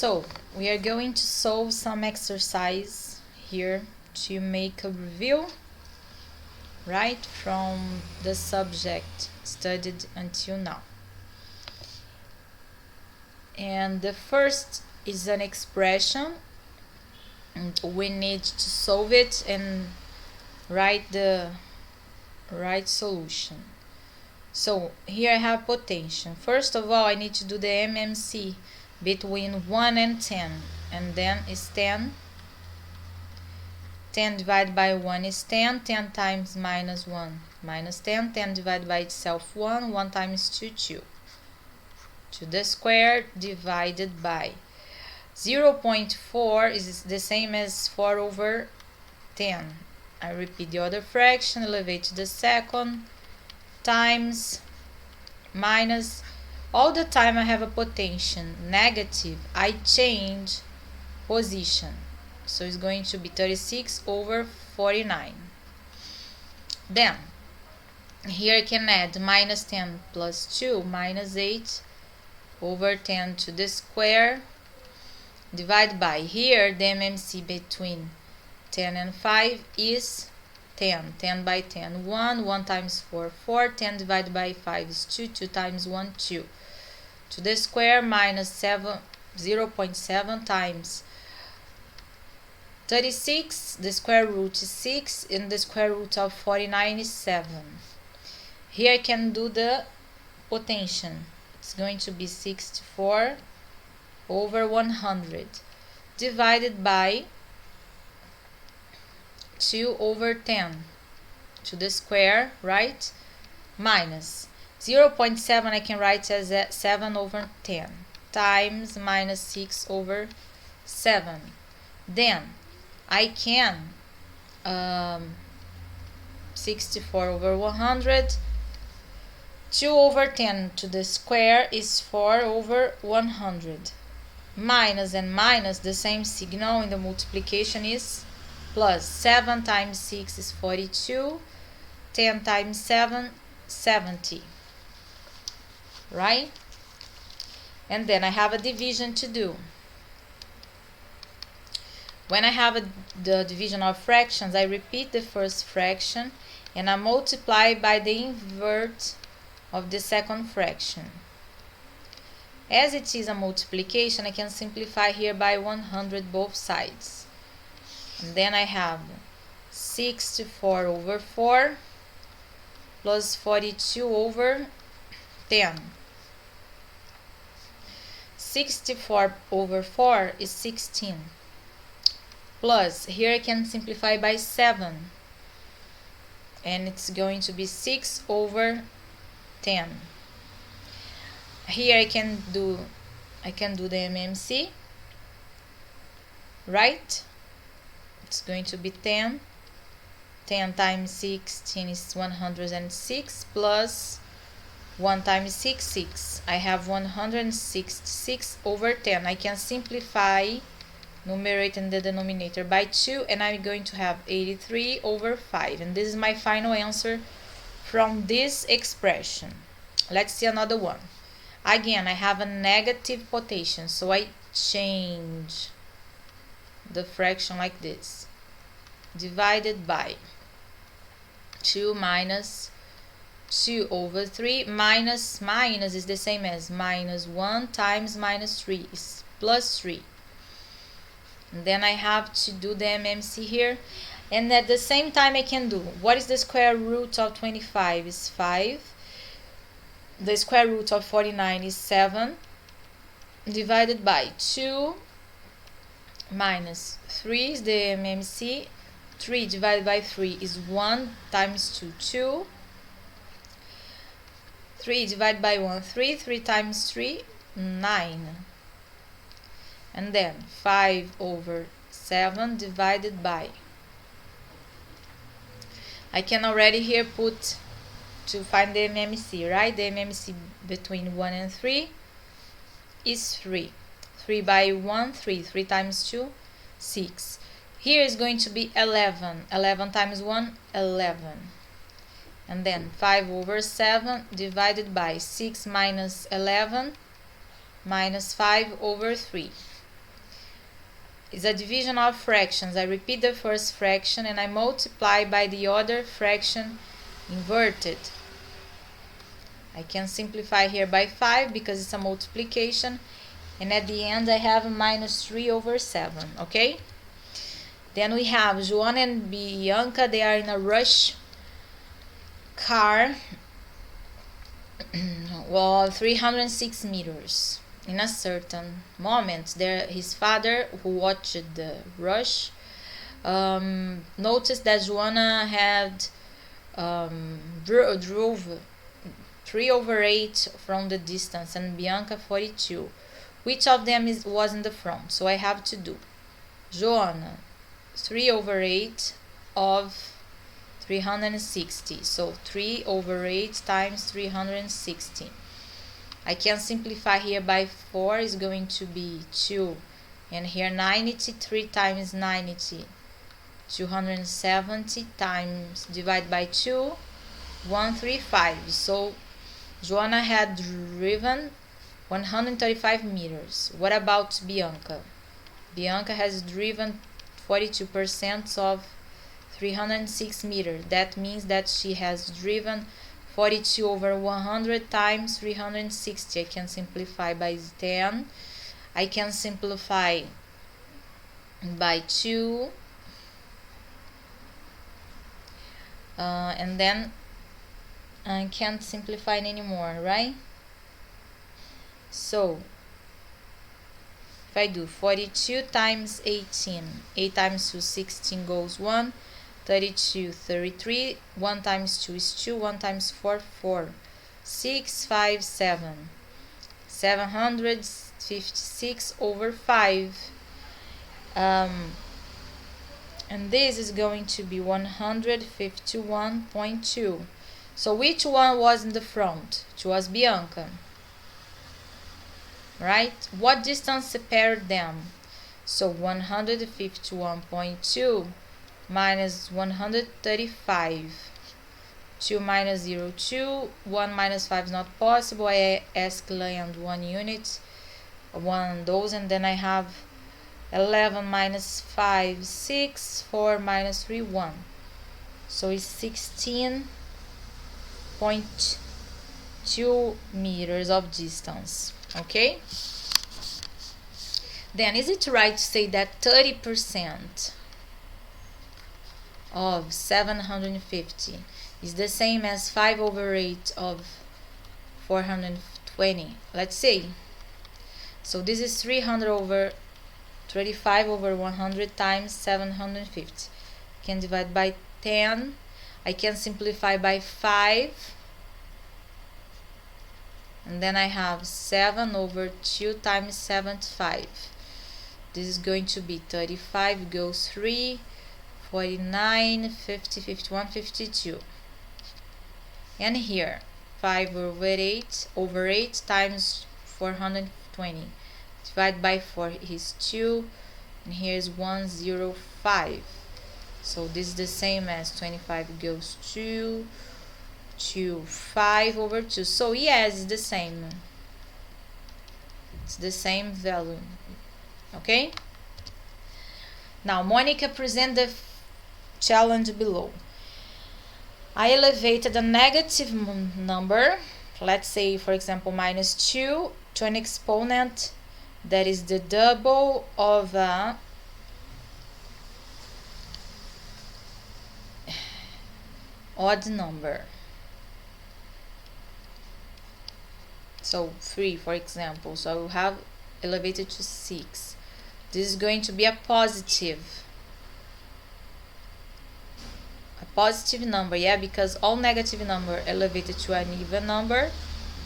So we are going to solve some exercise here to make a review, right, from the subject studied until now. And the first is an expression, and we need to solve it and write the right solution. So here I have potential. First of all, I need to do the MMC between 1 and 10, and then is 10. 10 divided by 1 is 10. 10 times minus 1 minus 10. 10 divided by itself 1. 1 times 2, 2. 2 the square divided by 0.4 is the same as 4 over 10. I repeat the other fraction, elevate to the second, times, minus. All the time I have a potential negative, I change position. So it's going to be 36 over 49. Then, here I can add minus 10 plus 2, minus 8 over 10 to the square, divided by, here the MMC between 10 and 5 is 10. 10 by 10, 1. 1 times 4, 4. 10 divided by 5 is 2. 2 times 1, 2. To the square minus 7, 0.7 times 36. The square root is 6. And the square root of 49 is 7. Here I can do the potential. It's going to be 64 over 100 divided by 2 over 10 to the square, right? Minus 0.7 I can write as 7 over 10 times minus 6 over 7. Then I can 64 over 100. 2 over 10 to the square is 4 over 100. Minus and minus, the same signal in the multiplication is plus. 7 times 6 is 42. 10 times 7, 70. Right? And then I have a division to do. When I have the division of fractions, I repeat the first fraction and I multiply by the invert of the second fraction. As it is a multiplication, I can simplify here by 100 both sides. And then I have 64 over 4 plus 42 over 10. 64 over 4 is 16. Plus, here I can simplify by 7. And it's going to be 6 over 10. Here I can do the MMC, right? It's going to be 10. 10 times 16 is 106 plus 1 times 6, 6. I have 166 over 10. I can simplify numerator and the denominator by 2, and I'm going to have 83 over 5. And this is my final answer from this expression. Let's see another one. Again, I have a negative potential, so I change the fraction like this. Divided by 2 minus 2 over 3. Minus minus is the same as minus 1 times minus 3 is plus 3. And then I have to do the MMC here. And at the same time I can do, what is the square root of 25 is 5. The square root of 49 is 7. Divided by 2 minus 3 is the MMC. 3 divided by 3 is 1 times 2, 2. 3 divided by 1, 3. 3 times 3, 9. And then 5 over 7 divided by, I can already here put to find the MMC, right? The MMC between 1 and 3 is 3. 3 by 1, 3. 3 times 2, 6. Here is going to be 11. 11 times 1, 11. And then 5 over 7 divided by 6 minus 11 minus 5 over 3. is a division of fractions. I repeat the first fraction and I multiply by the other fraction inverted. I can simplify here by 5 because it's a multiplication, and at the end I have minus 3 over 7, okay? Then we have Joana and Bianca. They are in a rush car, well, 306 meters. In a certain moment, his father, who watched the rush, noticed that Joana had drove 3 over 8 from the distance and Bianca 42. Which of them was in the front? So I have to do Joana 3 over 8 of 360. So 3 over 8 times 360. I can simplify here by 4 is going to be 2. And here 90, 3 times 90, 270 times divide by 2, 135. So Joana had driven 135 meters. What about Bianca? Bianca has driven 42% of 306 meters. That means that she has driven 42 over 100 times 360. I can simplify by 10. I can simplify by 2. And then I can't simplify anymore, right? So if I do 42 times 18, 8 times 2, 16 goes 1, 32, 33, 1 times 2 is 2, 1 times 4, 4, 6, 5, 7, 756 over 5, and this is going to be 151.2. So which one was in the front? It was Bianca, right? What distance separated them? So 151.2 minus 135. 2 minus 0, 2. 1 minus 5 is not possible. I ask land 1 unit, 1 those, and then I have 11 minus 5, 6. 4 minus 3, 1. So it's 16.2 meters of distance. Okay? Then is it right to say that 30% of 750 is the same as 5 over 8 of 420? Let's say. So this is 300 over 35 over 100 times 750. I can divide by 10. I can simplify by 5. And then I have 7 over 2 times 75. This is going to be 35 goes 3, 49, 50, 51, 52. And here 5 over 8 times 420. Divide by 4 is 2, and here is 105. So this is the same as 25 goes 2, 5 over 2. So yes, it's the same. It's the same value. Okay? Now Monica present the challenge below. I elevated a negative number, let's say for example minus 2, to an exponent that is the double of a odd number. So 3, for example. So I will have elevated to 6. This is going to be a positive number, yeah, because all negative number elevated to an even number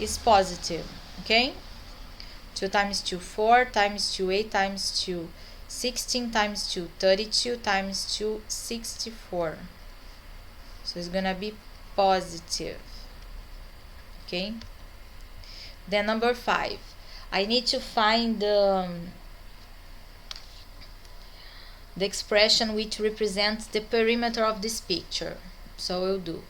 is positive. Okay? 2 times 2, 4 times 2, 8 times 2, 16 times 2, 32 times 2, 64. So it's gonna be positive. Okay? Then number 5, I need to find the expression which represents the perimeter of this picture. So we'll do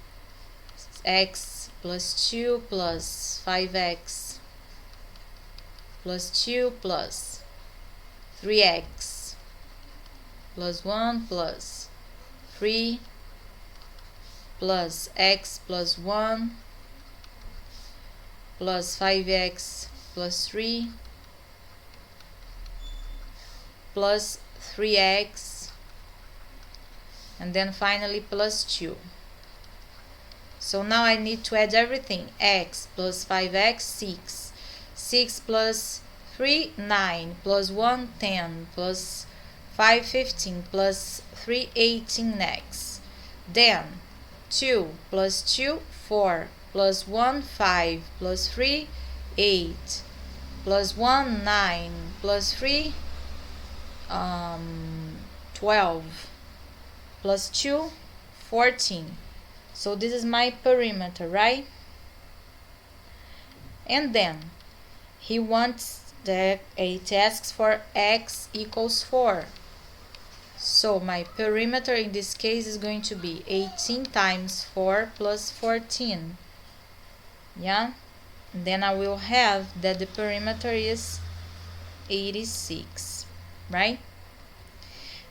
x plus 2 plus 5x plus 2 plus 3x plus 1 plus 3 plus x plus 1 plus 5x plus 3 plus 3x, and then finally plus 2. So now I need to add everything. X plus 5x, 6. 6 plus 3, 9. Plus 1, 10. Plus 5, 15. Plus 3, 18 next. Then 2 plus 2, 4. Plus 1, 5. Plus 3, 8. Plus 1, 9. Plus 3, 12. Plus 2, 14. So this is my perimeter, right? And then he wants it asks for x equals 4. So my perimeter in this case is going to be 18 times 4 plus 14. Yeah? And then I will have that the perimeter is 86, right?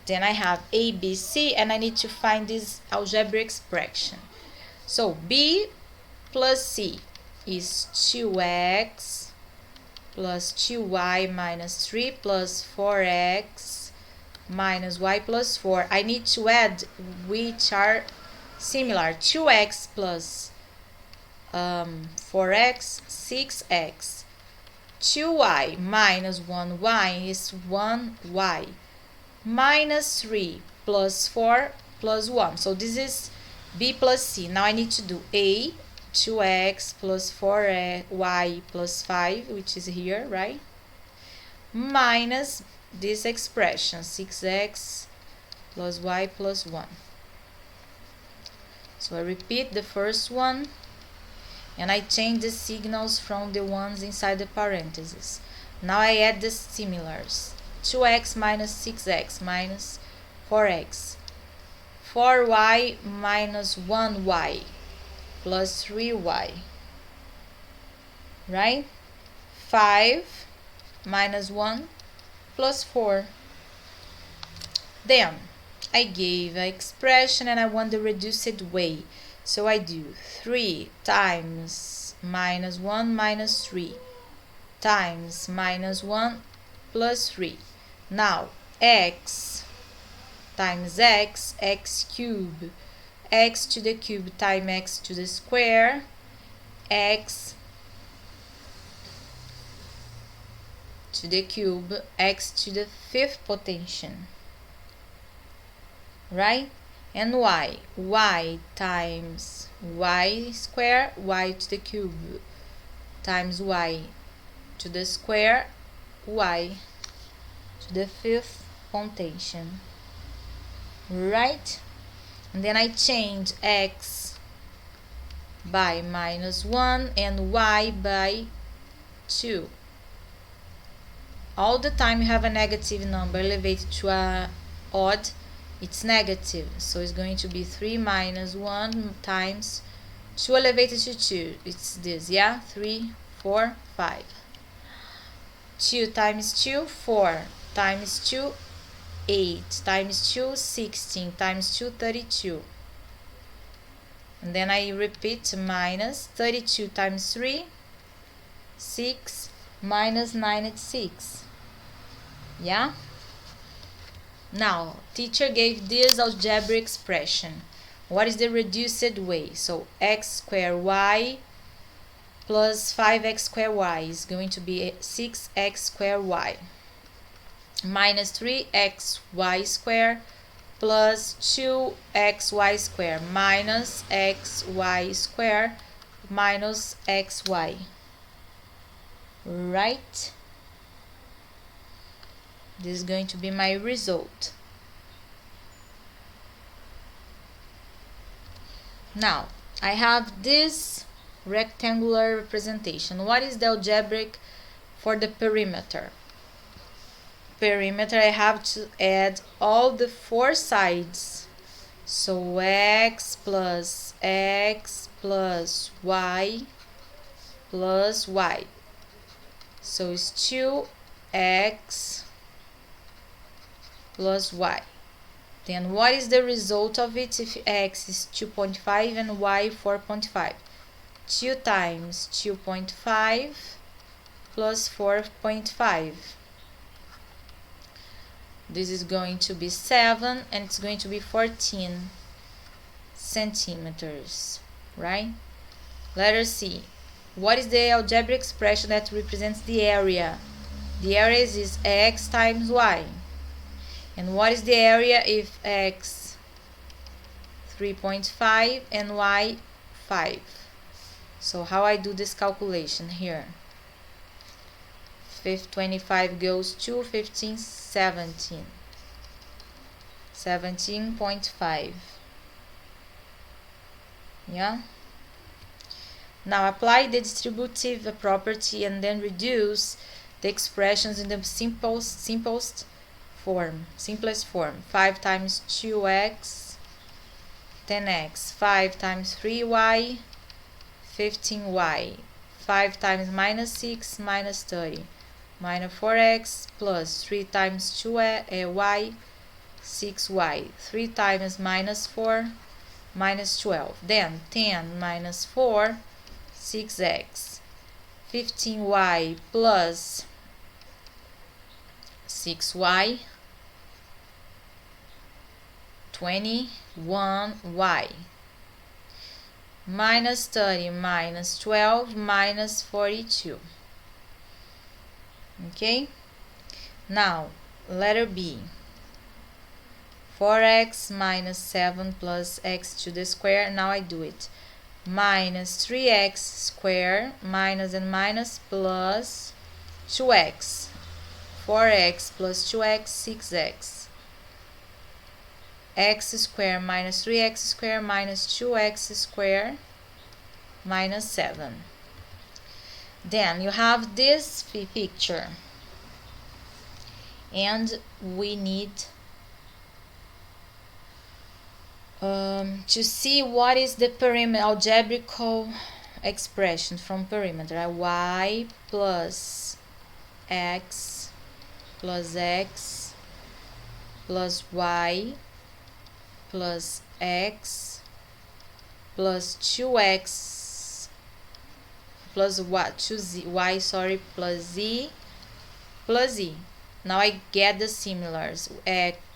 Then I have A, B, C, and I need to find this algebraic expression. So B plus C is 2x plus 2y minus 3 plus 4x minus y plus 4. I need to add which are similar. 2x plus 4x, 6x. 2y minus 1y is 1y. Minus 3 plus 4 plus 1. So this is B plus C. Now I need to do A, 2x plus 4y plus 5, which is here, right? Minus this expression, 6x plus y plus 1. So I repeat the first one, and I change the signals from the ones inside the parentheses. Now I add the similars. 2x minus 6x minus 4x. 4y minus 1y plus 3y, right? 5 minus 1 plus 4. Then I gave an expression and I want the reduced way. So I do 3 times minus 1 minus 3 times minus 1 plus 3. Now x times x, x cubed, x to the cube times x to the square, x to the cube, x to the fifth potention, right? And y times y square, y to the cube times y to the square, y to the fifth potention, right? And then I change x by minus 1 and y by 2. All the time you have a negative number elevated to a odd, it's negative. So it's going to be 3 minus 1 times 2 elevated to 2. It's this, yeah? 3, 4, 5. 2 times 2, 4 times 2, 8 times 2, 16 times 2, 32. And then I repeat minus 32 times 3, 6 minus 96. Yeah? Now, teacher gave this algebraic expression. What is the reduced way? So x squared y plus 5x squared y is going to be 6x squared y minus 3xy squared plus 2xy squared minus xy squared minus xy, right? This is going to be my result. Now I have this rectangular representation. What is the algebraic for the perimeter? Perimeter, I have to add all the four sides. So x plus y plus y. So it's 2x plus y. Then what is the result of it if x is 2.5 and y 4.5? 2 times 2.5 plus 4.5. This is going to be 7 and it's going to be 14 centimeters, right? Letter C. What is the algebraic expression that represents the area? The area is x times y. And what is the area if x 3.5 and y 5? So how I do this calculation here? 25 goes to 15, 17. 17.5. Yeah? Now apply the distributive property and then reduce the expressions in the simplest form. 5 times 2x, 10x. 5 times 3y, 15y. 5 times minus 6, minus 30. Minus 4x plus 3 times 2y, 6y. 3 times minus 4, minus 12. Then 10 minus 4, 6x. 15y plus 6y, 21y. Minus 30 minus 12 minus 42. Okay? Now, letter B. 4x minus 7 plus x to the square. Now I do it. Minus 3x squared minus and minus plus 2x. 4x plus 2x, 6x. X squared minus 3x squared minus 2x squared minus 7. Then you have this picture. And we need to see what is the perimeter algebraical expression from perimeter. Y plus x plus y plus x plus 2x plus what? 2y, sorry, plus z plus z. Now I get the similars.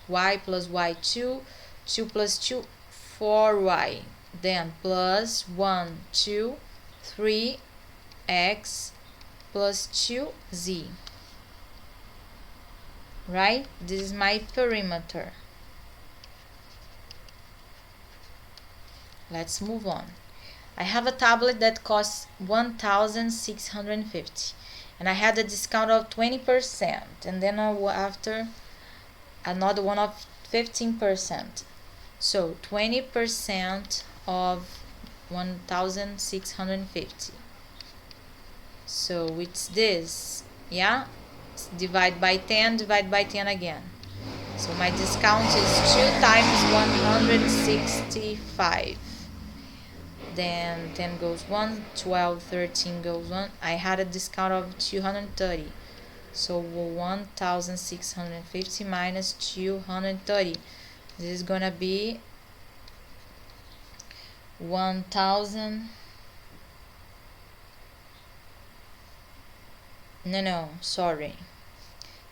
Y plus y 2, 2 plus 2, 4y. Then plus 1, 2, 3, x plus 2z. Right? This is my perimeter. Let's move on. I have a tablet that costs 1,650 and I had a discount of 20% and then after another one of 15%. So 20% of 1,650. So it's this, yeah? Divide by 10, divide by 10 again. So my discount is 2 times 165. Then 10 goes 1, 12, 13 goes 1. I had a discount of 230. So 1,650 minus 230. This is gonna be 1,000. No, sorry.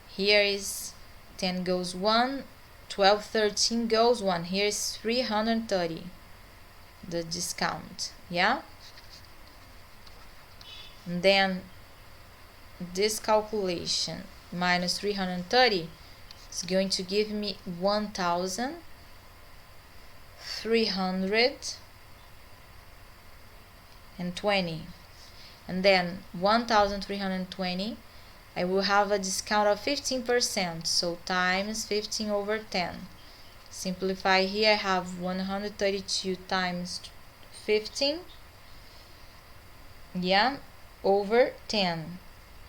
Here is 10 goes 1, 12, 13 goes 1. Here is 330. The discount, yeah? And then this calculation minus 330 is going to give me 1,320. And then 1,320, I will have a discount of 15%, so times 15 over 10. Simplify here, I have 132 times 15, yeah, over 10.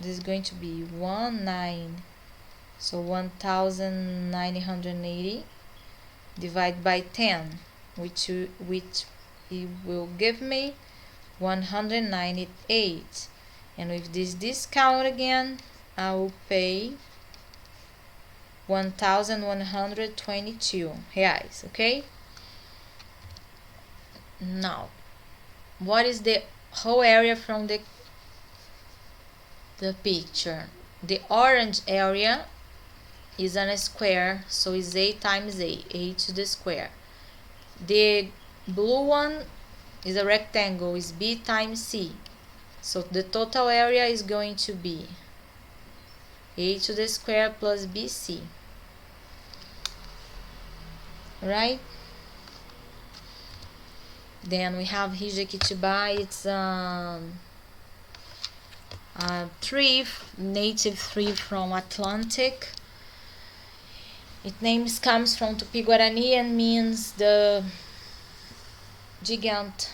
This is going to be 19, so 1,980 divided by 10, which it will give me 198. And with this discount again, I will pay 1,122 reais. Okay, now what is the whole area from the picture? The orange area is on a square, so it's a times a to the square. The blue one is a rectangle, is b times c, so the total area is going to be a to the square plus bc, right? Then we have here Jequitibá. It's a native tree from Atlantic. Its name comes from Tupi-Guarani and means the gigant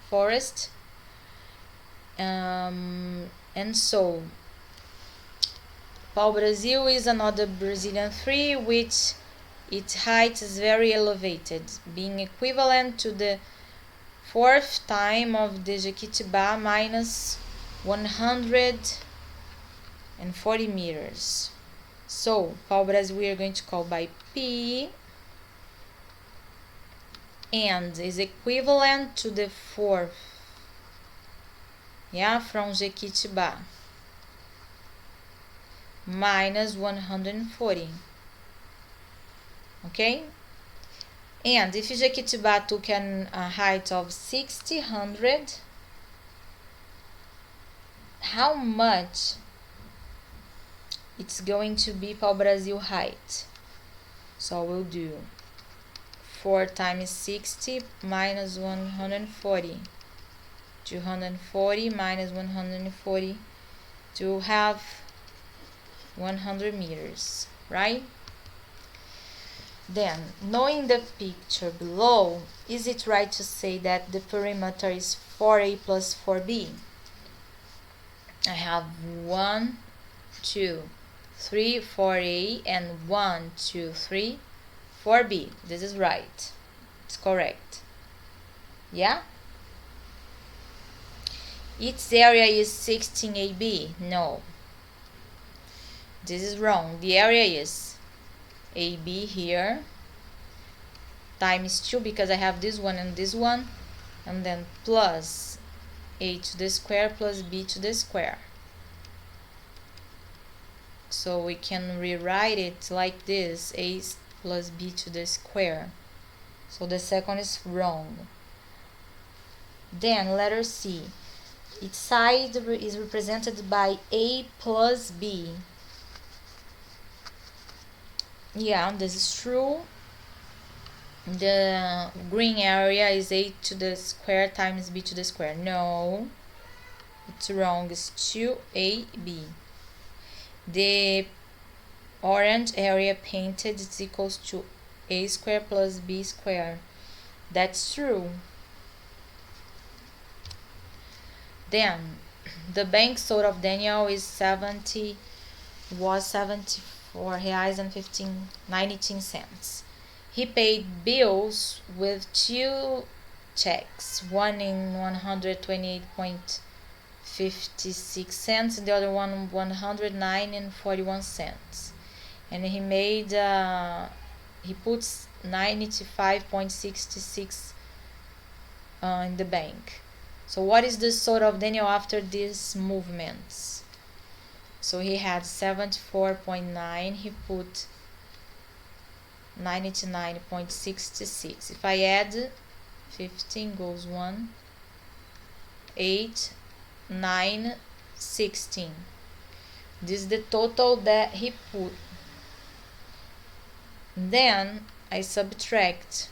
forest. And so pau-brasil is another Brazilian tree which its height is very elevated, being equivalent to the fourth time of the Jequitibá minus 140 meters. So pau-brasil we are going to call by P, and is equivalent to the fourth, from Jequitibá, minus 140. Okay, and if Jequitibá took a height of 600, how much it's going to be pau-brasil height? So we'll do 4 times 60 minus 140, 240 minus 140 to have 100 meters, right? Then, knowing the picture below, is it right to say that the perimeter is 4a plus 4b? I have 1, 2, 3, 4a, and 1, 2, 3, 4b. This is right. It's correct. Yeah? Its area is 16ab. No. This is wrong. The area is AB here times 2, because I have this one and this one, and then plus a to the square plus b to the square. So we can rewrite it like this, a plus b to the square. So the second is wrong. Then letter C. Its side is represented by a plus b. Yeah, this is true. The green area is a to the square times b to the square. No, it's wrong. It's 2ab. The orange area painted is equals to a square plus b square. That's true. Then the bank sold of Daniel was 74 reais and 19 cents. He paid bills with 2 checks, one in 128.56 cents and the other one 109.41 cents. And he made he puts 95.66 in the bank. So what is the sort of Daniel after these movements? So he had 74.9, he put 99.66. If I add 15 goes 1, 8, 9, 16. This is the total that he put. Then I subtract.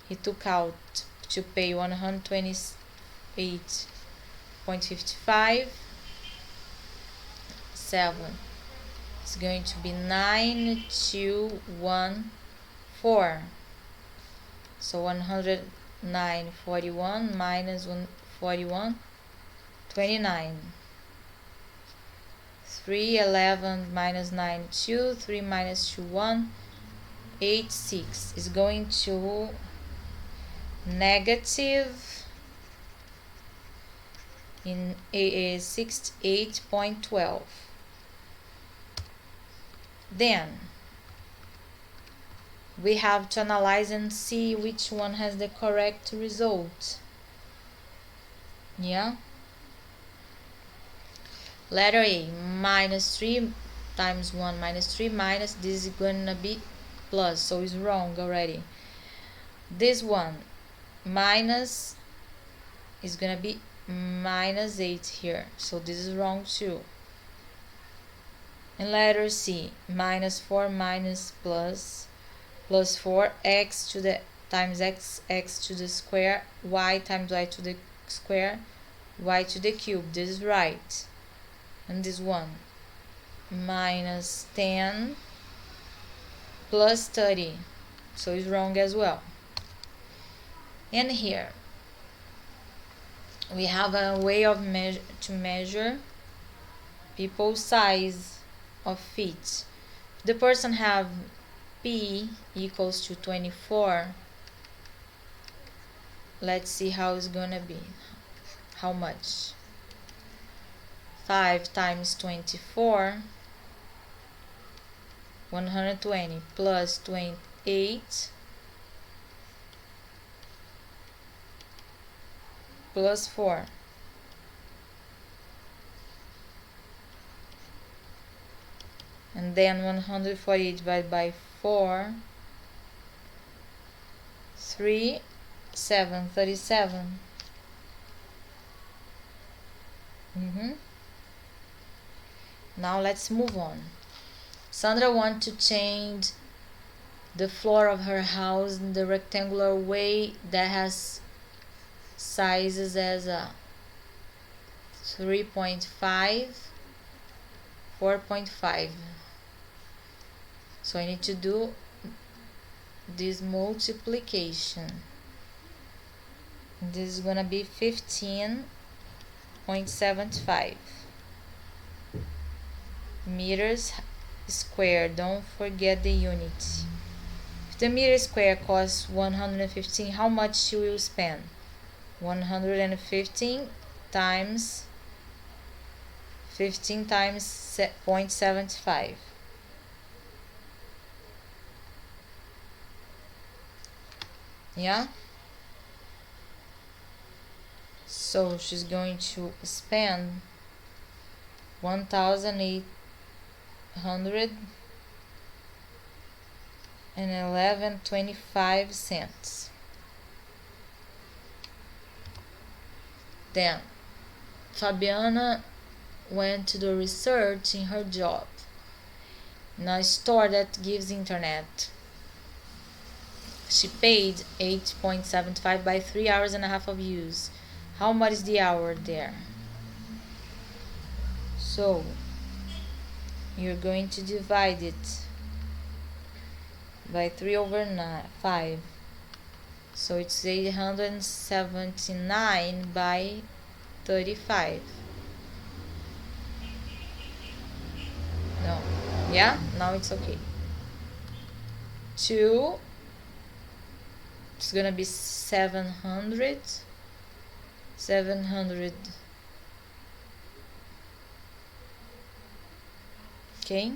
He took out to pay 128.55. 7. It's going to be 9214. So 109.41 minus 141, 29. 311 minus 9, 2, 3 minus 2, 1, 8, 6 is going to negative in 68.12. Then we have to analyze and see which one has the correct result. Yeah. Letter A, minus 3 times 1 minus 3 minus, this is gonna be plus, so it's wrong already. This one, minus, is gonna be minus 8 here, so this is wrong too. And letter C, minus 4 minus plus 4, x to the times x to the square, y times y to the square, y to the cube, this is right. And this one, minus 10 plus 30, so it's wrong as well. And here we have a way of to measure people's size of feet. If the person have P equals to 24, let's see how it's gonna be. How much? 5 times 24, 120 plus 28 plus 4. And then 140 divided by 4, 3, 7, 37. Now let's move on. Sandra wants to change the floor of her house in the rectangular way that has sizes as a 3.5, 4.5. So I need to do this multiplication. This is gonna be 15.75 meters square. Don't forget the unit. If the meter square costs 115, how much she will spend? 115 times 15 times 0.75. Yeah. So she's going to spend 1,811.25. Then Fabiana went to do research in her job in a store that gives internet. She paid 8.75 by 3 hours and a half of use. How much is the hour there? So you're going to divide it by 3/5. So it's 879 by 35. No. Yeah? Now it's okay. 2, it's gonna be 700. Okay,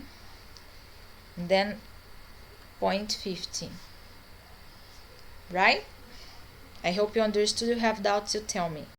and then 0.50. Right? I hope you understood. You have doubts, you tell me.